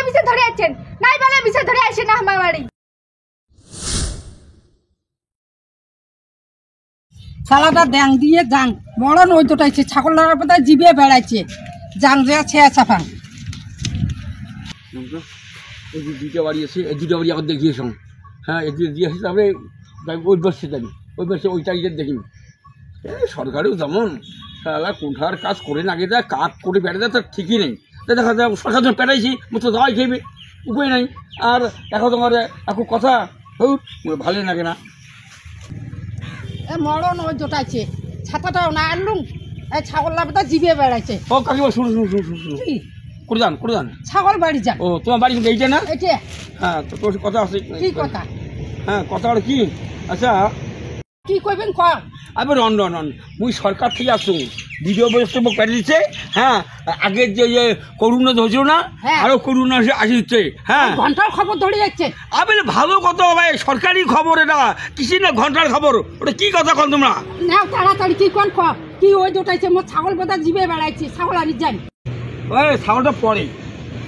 বিছে ধরে আছেন নাই বলে বিছে ধরে আসেন না আমার বাড়ি সালাটা ড্যাং দিয়ে যাং বড় নই দুটাইছে ছাগলের পথে জিবে বেড়াইছে যাং যে ছেয়া চাফা এই যে দুইটা বাড়ি আছে এই দুইটা বাড়ি আবার দেখিয়েছ হ্যাঁ এই দিয়ে আসি তারপরে ওই বসছে যাবি ওই বসে ওই টাইজের দেখিনি সরকারেও যেমন তাহলে কোঠার কাজ করে না গিয়ে কাজ করে বেড়ে যায় তার ঠিকই নেই দেখা যায় সরকার যখন পেটাইছি মতো দাওয়াই খেয়েবে উপায় নাই আর এখন তোমার এখন কথা ভালোই লাগে না এ মরণ ওই দুটাইছে ছাতাটাও না আনলুম এই ছাগলের পথে জিবে বেড়াইছে ও কাকিমা শুনুন শুনুন শুনুন শুনুন কি করে যান ছাগল বাড়ি যান ও তোমার বাড়ি কিন্তু এইটা না এটা হ্যাঁ তো তোর কথা আছে কি কথা হ্যাঁ কথা হলো কি আচ্ছা কি কইবেন কম আবার রন মুই সরকার থেকে আসুন ভিডিও ব্যবস্থা পেটে দিচ্ছে হ্যাঁ আগের যে করোনা ধরছিল না হ্যাঁ। আরো করোনা আসছে হ্যাঁ ঘন্টার খবর ধরে যাচ্ছে আবে ভালো কথা ভাই সরকারি খবর এটা কিসি না ঘন্টার খবর ওটা কি কথা কন তোমরা না তাড়াতাড়ি কি কোন কম কি ওই দুটাইছে মোর ছাগল পথে জিবে বেড়াইছে ছাগল আনি যান ওই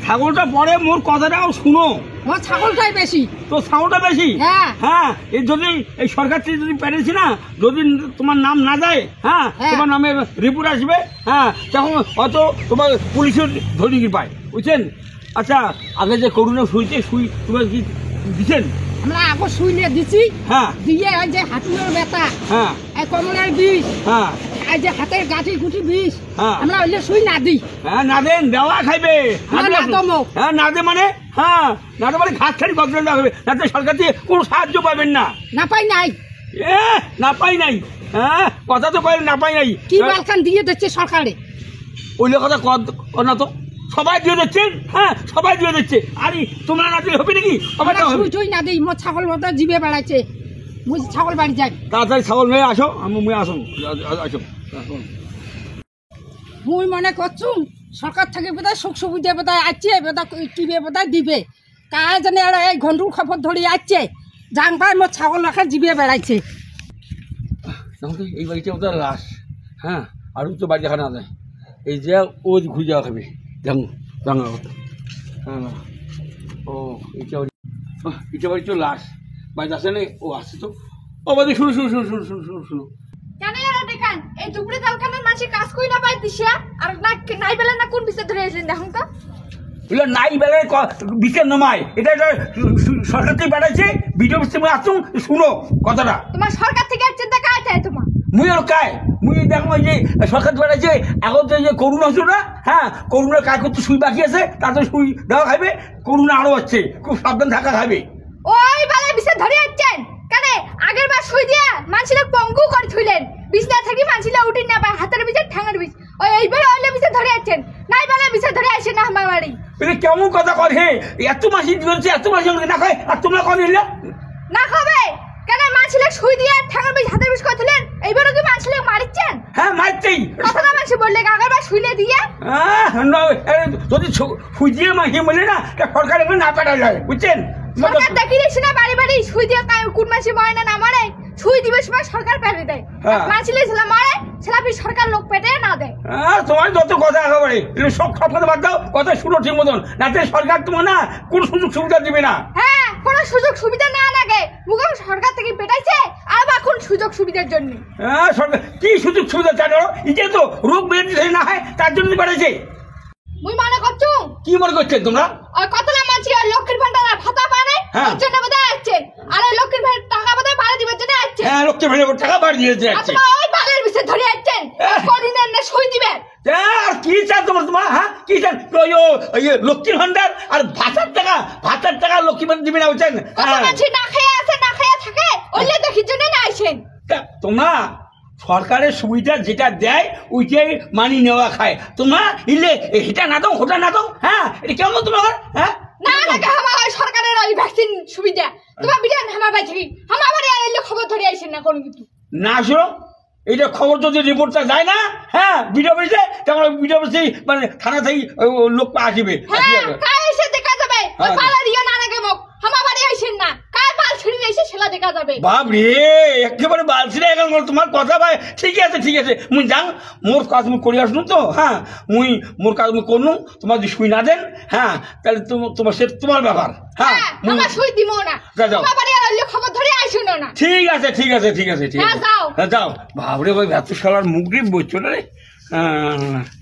ছাগলটা পরে মোর কথাটাও শুনো মোর ছাগলটাই বেশি তো ছাগলটা বেশি হ্যাঁ। হ্যাঁ এই যদি এই সরকার থেকে যদি পেরেছি না যদি তোমার নাম না যায় হ্যাঁ হ্যাঁ। তোমার নামের রিপোর্ট আসবে হ্যাঁ তখন হয়তো তোমার পুলিশের ধরে গিয়ে পায় বুঝছেন আচ্ছা আগে যে করোনা সুই তোমার কি দিচ্ছেন আমরা আগো সুই নিয়ে দিছি হ্যাঁ দিয়ে ওই যে হাঁটুর ব্যথা হ্যাঁ এই কমলের বিষ হ্যাঁ এই যে হাতের গাঁঠি গুটি বিষ হ্যাঁ। আমরা ওইলে সুই না দিই হ্যাঁ না দেন দেওয়া খাইবে না, না দমো। হ্যাঁ না দে মানে হ্যাঁ না দে মানে ঘাস খালি গজলটা হবে না তো সরকার থেকে কোনো সাহায্য পাবেন না না পাই নাই না পাই নাই হ্যাঁ কথা তো কয় না পাই নাই কি মালখান দিয়ে দিচ্ছে সরকারে ওই কথা না তো সবাই দিয়ে দিচ্ছেন হ্যাঁ সবাই দিয়ে দিচ্ছে আরে তোমরা না দিলে হবে নাকি সবাই আমরা সুই টুই না দিই মোর ছাগল মতো জিবে বেড়াইছে মুই ছাগল বাড়ি যাই তাড়াতাড়ি ছাগল নিয়ে আসো আমি মুই আসো আসো মুই মনে করছুম সরকার থেকে বোধহয় সুখ সুবিধা বোধহয় আসছে বোধহয় টিভি বোধহয় দিবে কাজ জানে আর এই ঘন্টুর খবর ধরে আসছে জাং পায় মোর ছাগল রাখা জিবে বেড়াইছে তাহলে এই বাড়িটা ওদের লাশ হ্যাঁ আর তো বাড়ি দেখা না যায় এই যে ও ঘুরে যাওয়া খাবে জানা হ্যাঁ ও এটা বাড়ি তো লাশ বাড়িতে আসে না ও আসছে তো ও বাড়ি শুনো কেন এরা দেখান এই দুপুরে তালখানার মাঝে কাজ কই না পাই দিশা আর না নাই বেলা না কোন বিছে ধরে আসেন দেখুন তো এগুলো নাই বেলায় বিচার নমায় এটা সরকার থেকে বেড়াচ্ছে ভিডিও সিস্টেমে আসুন শুনো কথাটা তোমার সরকার থেকে চিন্তা কাজ চাই তোমার মুই আর কায় মুই দেখো যে সরকার বেড়াচ্ছে এখন তো যে করোনা হচ্ছিল না হ্যাঁ করোনার কাজ করতে সুই বাকি আছে তাতে সুই দেওয়া খাইবে করোনা আরো হচ্ছে খুব সাবধান থাকা খাবে ওই বেলা বিছে ধরে আসছেন কেন আগের বার সুই দিয়া মানছিলা পঙ্গু করে থুইলেন বিছনা থেকে মানছিলা উঠি না পায় হাতের বিছে ঠ্যাঙের বিছ ওই এইবার ওইলে বিছে ধরে আসছেন নাই বেলা বিছে ধরে আসেন না আমার বাড়ি এটা কেমন কথা কর হে এত মাসি দিচ্ছে এত মাসি না খায় আর তোমরা কন এলে না খাবে কেন মানছিলা সুই দিয়া ঠ্যাঙের বিছ হাতের বিছ করে থুইলেন এইবারও কি মানছিলা মারিচ্ছেন হ্যাঁ মারতেই কথাটা মানছি বললে আগের বার সুইলে দিয়ে যদি সুই দিয়ে মাসি বলে না সরকার এগুলো না পাঠা যায় বুঝছেন সরকার দেখি দিচ্ছে না বাড়ি বাড়ি সুই দিয়ে কোন মাসি মরে না মারে সুই দিবে সময় সরকার পেটে দেয় মানছিলে ছেলে মারে ছেলাপি সরকার লোক পেটে না দেয় তোমার যত কথা একেবারে সব কথা বাদ দাও কথা শুনো ঠিক মতন নাতে সরকার তোমার না কোন সুযোগ সুবিধা দিবে না হ্যাঁ কোনো সুযোগ সুবিধা না লাগে মুখে সরকার থেকে পেটাইছে আর বা কোন সুযোগ সুবিধার জন্য হ্যাঁ সরকার কি সুযোগ সুবিধা জানো ইয়ে তো রোগ বেড়ে না হয় তার জন্য বেড়েছে মুই মনে করছু কি মনে করছেন তোমরা ওই কতলা মানছি আর লক্ষ্মীর ভান্ডার ভাতা পায় না ওর জন্য বোধহয় আসছে আর ওই লক্ষ্মীর ভান্ডার টাকা বোধহয় বাড়া দিবার জন্য আসছে হ্যাঁ লক্ষ্মীর ভান্ডার টাকা বাড়ি দিয়েছে আসছে ওই বালের বিষয়ে ধরে আসছেন কদিনের না সই দিবেন আর কি চান তোমার হ্যাঁ কি চান ওই লক্ষ্মীর ভান্ডার আর ভাতার টাকা লক্ষ্মী ভান্ডার দিবে না বুঝছেন মানছি না খেয়ে আছে না খেয়ে থাকে ওইলে দেখির জন্য না আইছেন তোমরা সরকারের সুবিধা যেটা দেয় ওইটাই মানি নেওয়া খায় তোমরা ইলে এটা না দাও ওটা না দাও হ্যাঁ এটা কেমন তোমার হ্যাঁ না লাগে আমার সরকারের ওই ভ্যাকসিন সুবিধা তোমার বিধান আমার বাড়ি থেকে আমার বাড়ি আইলে খবর ধরে আইছেন না কোনো কিছু না শোনো এইটা খবর যদি রিপোর্টটা যায় না হ্যাঁ ভিডিও অফিসে তখন ভিডিও অফিসে মানে থানা থেকে লোক আসবে হ্যাঁ কায় এসে দেখা যাবে ওই পালা দিয়ে না লাগে মুখ আমার বাড়ি আইছেন না কায় পাল ছিড়ে এসে সেলা দেখা যাবে বাপ রে একেবারে বালছিরে এখন তোমার কথা ভাই ঠিক আছে মুই যাং মোর কাজ মুই করে আসনু তো হ্যাঁ মুই মোর কাজ মুই করনু তোমার যদি শুই না দেন হ্যাঁ তাহলে তোমার সে তোমার ব্যাপার হ্যাঁ মুই- আমার সুই দিব না যাও। তোমার বাড়ি আর হইলে খবর ধরে আইসো না ঠিক আছে হ্যাঁ, যাও। যাও বাবরে ওই এত শালার মুখ দিয়ে বলছো না রে হ্যাঁ